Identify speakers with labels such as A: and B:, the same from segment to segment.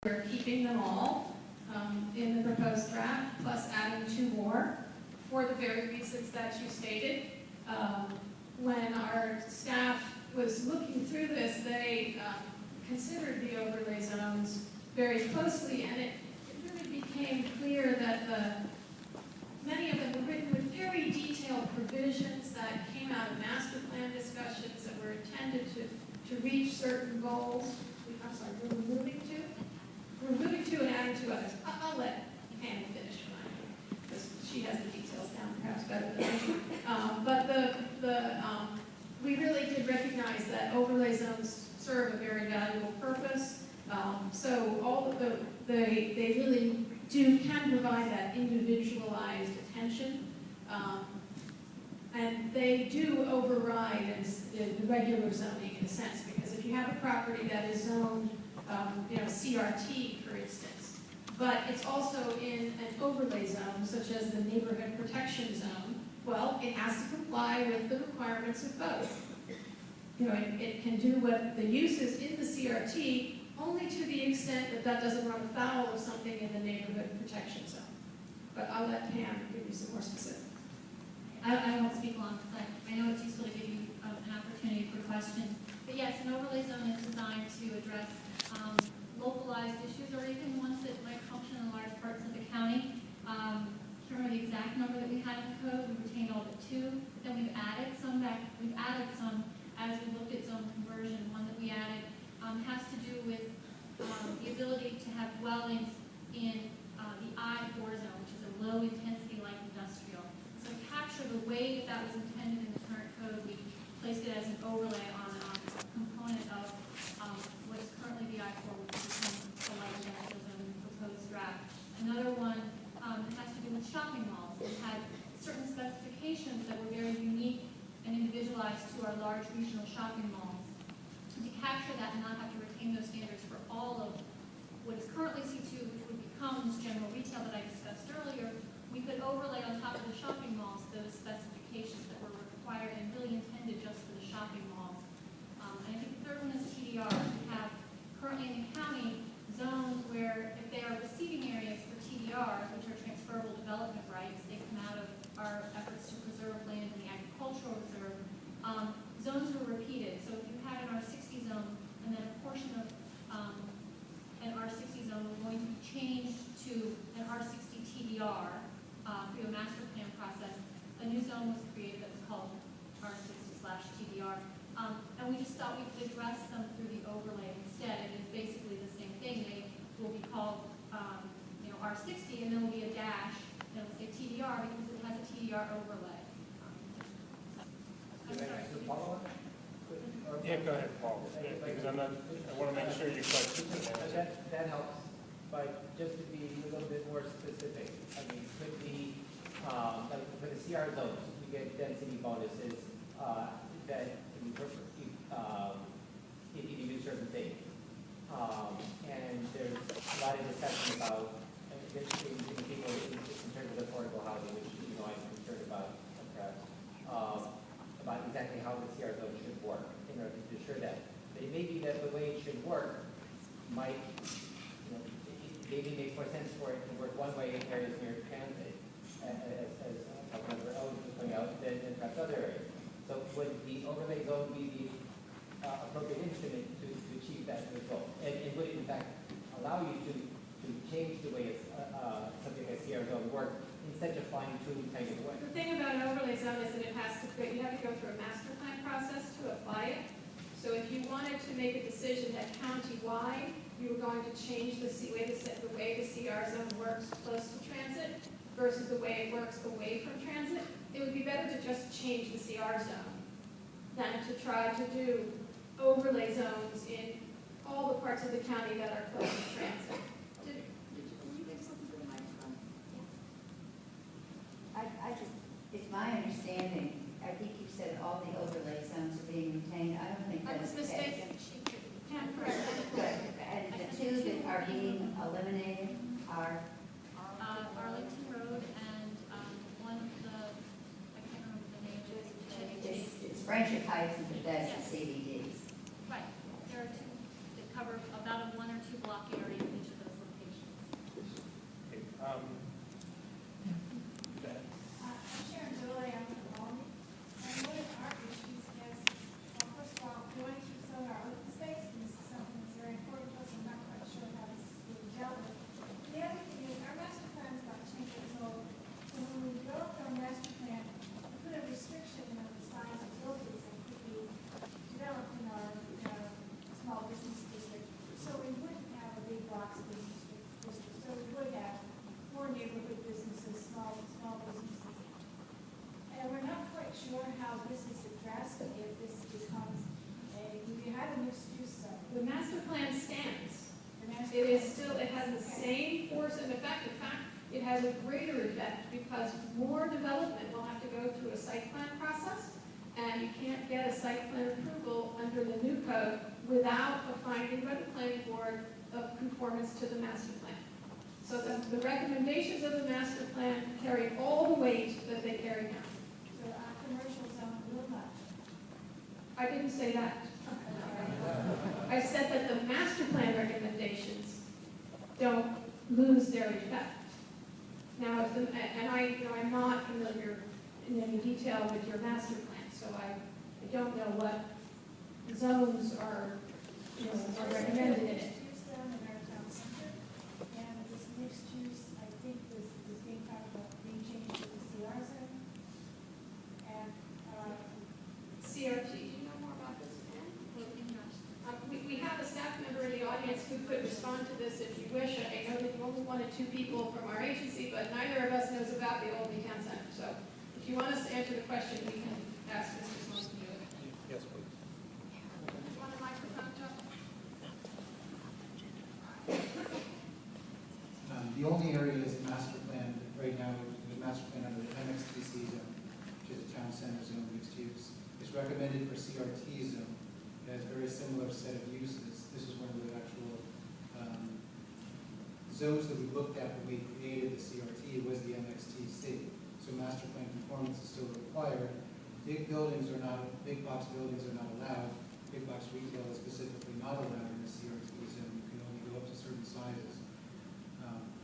A: We're keeping them all in the proposed draft, plus adding 2 more for the very reasons that you stated. When our staff was looking through this, they considered the overlay zones very closely, and it really became clear that many of them were written with very detailed provisions that came out of master plan discussions that were intended to reach certain goals. I'm sorry, we're moving to? We're moving to and adding 2 others. I'll let Pam finish mine, because she has the details down perhaps better than me. But we really did recognize that overlay zones serve a very valuable purpose. So all of they really can provide that individualized attention. And they do override the regular zoning in a sense, because if you have a property that is zoned CRT, for instance, but it's also in an overlay zone, such as the neighborhood protection zone, well, it has to comply with the requirements of both. It can do what the use is in the CRT, only to the extent that that doesn't run afoul of something in the neighborhood protection zone. But I'll let Pam give you some more specifics.
B: I won't speak long, because I know it's useful to give you an opportunity for questions. But yes, an overlay zone is designed to address localized issues, or even ones that might function in large parts of the county. I can't remember the exact number that we had in the code. We retained all but 2. But then we've added some as we looked at zone conversion. One that we added has to do with the ability to have dwellings in the I-4 zone, which is a low-intensity light industrial. So to capture the way that was intended in the current code, we placed it as an overlay on a component of what is currently the I-4, which is the light industrial zone in the proposed draft. Another one has to do with shopping malls. We had certain specifications that were very unique and individualized to our large regional shopping malls. And to capture that and not have to retain those standards for all of what is currently C2, which would become this general retail that I discussed earlier, we could overlay on top of the shopping malls those specifications that were required and really intended just for the shopping malls. And I think the third one is TDR. We have currently in the county zones where if they are receiving areas for TDR, which are transferable development rights, they come out of our efforts to preserve land in the agricultural reserve. Zones were repeated. So if you had an R60 zone and then a portion of an R60 zone were going to be changed to an R60 TDR through a master plan process, a new zone was created that was called R60/TDR. And we just thought we could address them through the overlay instead. It is basically the same thing. They will be called R60, and then will be a dash, and it will say TDR because it has a TDR overlay. I'm sorry.
C: Yeah, go ahead, Paul, because I want to make sure your question is answered.
D: That helps, but just to be a little bit more specific, I mean, could be, like for the CR zones, you get density bonuses that if you do certain things. And there's a lot of discussion about people in terms of affordable housing, which I'm concerned about, about exactly how the CR zone should work in order to ensure that. But it may be that the way it should work might, maybe make more sense for it to work one way in areas near transit, as Councilmember Owens was pointing out, than perhaps other areas. So would the overlay zone be the appropriate instrument to achieve that result? And would it in fact allow you to change the way something like CR zone works instead of fine-tuned kind of way?
A: The thing about an overlay zone is that you have to go through a master plan process to apply it. So if you wanted to make a decision that county-wide you were going to change the way the CR zone works close to transit versus the way it works away from transit, it would be better to just change the CR zone than to try to do overlay zones in all the parts of the county that are close to transit.
E: Did you get something for the microphone?
F: It's my understanding, I think you said all the overlay zones are being retained. I don't think
A: I
F: that's
A: was
F: the case.
A: mistaken. Can't correct that.
F: And the 2 that are being eliminated are?
B: Arlington Road and one of the, I can't remember the name.
F: It's Friendship Heights and Bethesda
B: Yes.
F: CBDs.
B: Right. There are 2 that cover about a 1 or 2 block area in each of
E: how this is addressed if this becomes if you have a mixed use zone.
A: The master plan stands.
E: The master
A: It is
E: plan-
A: still, it has the same force and effect. In fact, it has a greater effect because more development will have to go through a site plan process, and you can't get a site plan approval under the new code without a finding by the planning board of conformance to the master plan. So the recommendations of the master plan carry all the weight that they carry now.
E: So our commercial zone will not.
A: I didn't say that. I said that the master plan recommendations don't lose their effect. Now, if the, and I'm not familiar in any detail with your master plan, so I don't know what zones are, are recommended in it.
E: Mixed use zone in our town center, and this mixed use, I think, is being talked about being changed to the CR zone. And,
A: CRT, do you know more about this, Ann? We have a staff member in the audience who could respond to this if you wish. I know that you only wanted 2 people from our agency, but neither of us knows about the Old Town Center. So if you want us to answer the question, we can ask Mr. Sloan to do it.
C: Yes, please.
A: You want a microphone, Chuck?
G: The only area is the master plan, right now, the master plan under the MXTC zone, which is a town center zone mixed use. It's recommended for CRT zone. It has a very similar set of uses. This is one of the actual zones that we looked at when we created the CRT was the MXTC. So master plan conformance is still required. Big buildings are not, big box buildings are not allowed. Big box retail is specifically not allowed in the CRT zone. You can only go up to certain sizes.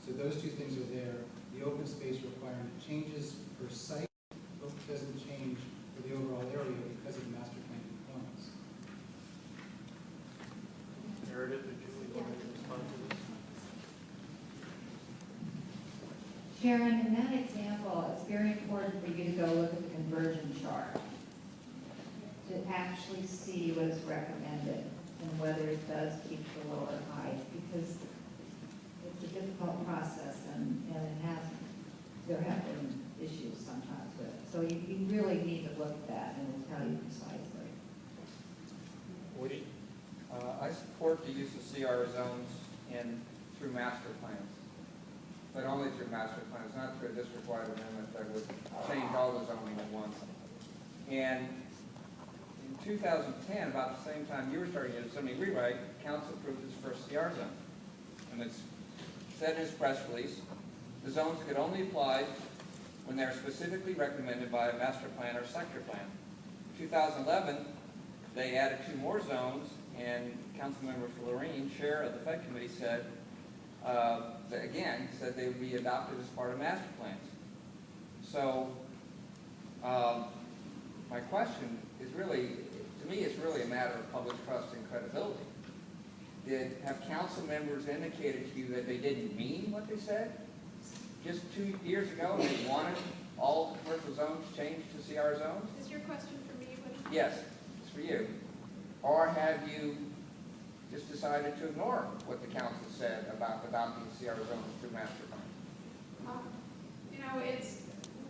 G: So those 2 things are there. The open space requirement changes per site, but doesn't change for the overall area because of master plan conformance.
C: Meredith, did you want to respond to this?
F: Sharon, in that example, it's very important for you to go look at the conversion chart to actually see what is recommended and whether it does keep the lower height, because it's a difficult process and there have been issues sometimes with it. So you really need to look at that and it'll tell you precisely.
C: Woody?
H: I support the use of CR zones through master plans, but only through master plans, not through a district-wide amendment that would change all the zoning at once. And in 2010, about the same time you were starting your zoning rewrite, council approved its first CR zone. And it's said in its press release, the zones could only apply when they are specifically recommended by a master plan or sector plan. In 2011, they added 2 more zones, and Councilmember Florine, chair of the Fed committee, said, said they would be adopted as part of master plans. So, my question is really, to me, it's really a matter of public trust and credibility. Have council members indicated to you that they didn't mean what they said just 2 years ago, and they wanted all commercial zones changed to CR zones?
A: Is your question for me? Woody?
H: Yes, it's for you. Or have you just decided to ignore what the council said about adopting CR zones through master plan?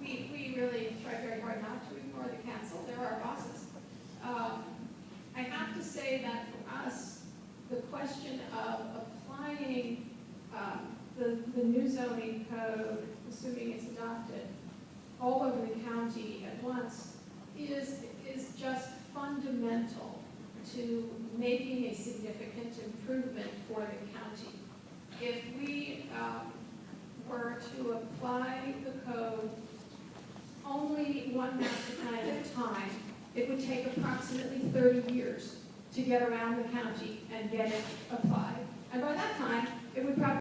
A: We really try very hard not to ignore the council. They're our bosses. I have to say that for us, the question of applying the new zoning code, assuming it's adopted, all over the county at once, is just fundamental to making a significant improvement for the county. If we were to apply the code only one master plan at a time, it would take approximately 30 years to get around the county and get it applied. And by that time, it would probably